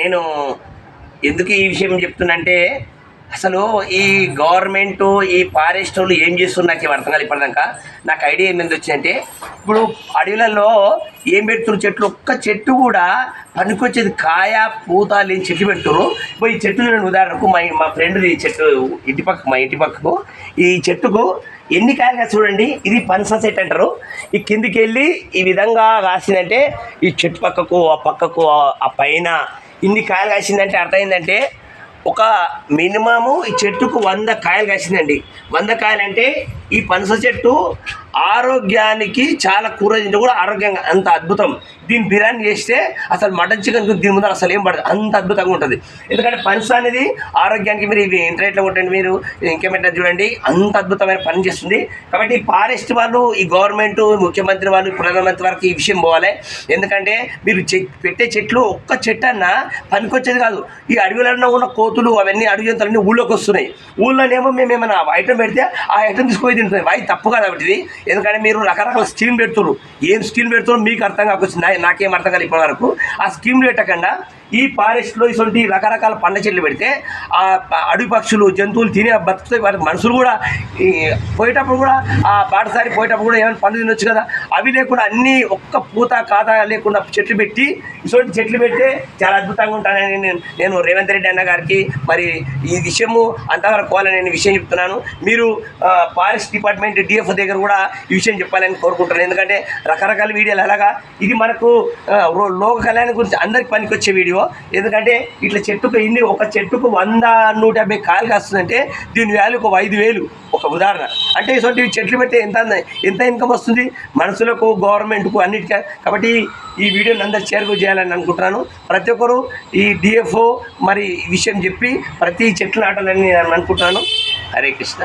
నేను ఎందుకు ఈ విషయం చెప్తున్నంటే, అసలు ఈ గవర్నమెంటు ఈ ఫారెస్ట్ వాళ్ళు ఏం చేస్తున్నారు నాకు అర్థం కాదు ఇప్పటిదాకా. నాకు ఐడియా ఏమైంది వచ్చిందంటే, ఇప్పుడు అడవులలో ఏం పెడుతున్నారు చెట్లు, ఒక్క చెట్టు కూడా పనికొచ్చేది కాయ పూత లేని చెట్లు పెడుతున్నారు. ఇప్పుడు ఈ చెట్లు నేను ఉదాహరణకు మా ఫ్రెండ్ ఈ చెట్టు మా ఇంటి పక్కకు ఈ చెట్టుకు ఎన్ని కాయలుగా చూడండి. ఇది పనస చెట్టు అంటారు. ఈ కిందికి వెళ్ళి ఈ విధంగా కాసిందంటే ఈ చెట్టు పక్కకు ఆ పక్కకు ఆ పైన ఇన్ని కాయలు కాసిందంటే అర్థం ఏంటంటే ఒక మినిమము ఈ చెట్టుకు 100 కాయలు కాసిందండి. 100 కాయలు అంటే ఈ పనస చెట్టు ఆరోగ్యానికి చాలా కూర తింటే కూడా ఆరోగ్యంగా అంత అద్భుతం. దీన్ని బిర్యానీ చేస్తే అసలు మటన్ చికెన్ దీని ముందర అసలు ఏం పడదు, అంత అద్భుతంగా ఉంటుంది. ఎందుకంటే పనస అనేది ఆరోగ్యానికి మీరు ఇవి ఇంటర్నెట్లో కొట్టండి, మీరు ఇంకేమైనా చూడండి, అంత అద్భుతమైన పని చేస్తుంది. కాబట్టి ఫారెస్ట్ వాళ్ళు, ఈ గవర్నమెంట్, ముఖ్యమంత్రి వాళ్ళు, ప్రధానమంత్రి వరకు ఈ విషయం పోవాలి. ఎందుకంటే మీరు పెట్టే చెట్లు ఒక్క చెట్టు అన్నా పనికొచ్చేది కాదు. ఈ అడవిలో ఉన్న కోతులు అవన్నీ అడవి జంతువులన్నీ ఊళ్ళోకి వస్తున్నాయి. ఊళ్ళోనేమో మేము ఏమైనా ఐటమ్ పెడితే ఆ ఐటమ్ తీసుకొని తింటున్నాయి. అవి తప్పు కాదు కాబట్టి. ఎందుకంటే మీరు రకరకాల స్కీమ్ పెడుతున్నారు. ఏం స్కీమ్ పెడుతున్నారు మీకు అర్థం కాకొచ్చింది, నాకేం అర్థం కాదు ఇప్పటి వరకు. ఆ స్కీమ్ పెట్టకుండా ఈ ఫారెస్ట్లో ఇటువంటి రకరకాల పండ్ల చెట్లు పెడితే ఆ అడవి పక్షులు జంతువులు తినే బతుకుతాయి. వాటి మనుషులు కూడా పోయేటప్పుడు కూడా ఆ బాటసారి పోయేటప్పుడు కూడా ఏమైనా పండ్లు తినొచ్చు కదా. అవి లేకుండా అన్నీ ఒక్క పూత కాత లేకుండా చెట్లు పెట్టి ఇటువంటి చెట్లు పెడితే చాలా అద్భుతంగా ఉంటానని నేను రేవంత్ రెడ్డి అన్న గారికి మరి ఈ విషయము అంతవరకు పోవాలని నేను విషయం చెప్తున్నాను. మీరు ఫారెస్ట్ డిపార్ట్మెంట్ డిఎఫ్ దగ్గర కూడా ఈ విషయం చెప్పాలని కోరుకుంటున్నాను. ఎందుకంటే రకరకాల వీడియోలు అలాగా ఇది మనకు లోక కళ్యాణం గురించి అందరికి పనికొచ్చే వీడియో. ఎందుకంటే ఇట్లా చెట్టుకు ఒక చెట్టుకు 100-150 కాయలు కాస్తుందంటే దీని వాల్యూ ఒక 5,000 ఒక ఉదాహరణ. అంటే ఇటువంటి చెట్లు పెడితే ఎంత ఇన్కమ్ వస్తుంది మనుషులకు, గవర్నమెంట్కు, అన్నిటికీ. కాబట్టి ఈ వీడియోని అందరు షేర్ చేయాలని అనుకుంటున్నాను. ప్రతి ఒక్కరు ఈ డిఎఫ్ఓ మరి ఈ విషయం చెప్పి ప్రతి చెట్లు నాటాలని నేను అనుకుంటున్నాను. హరే కృష్ణ.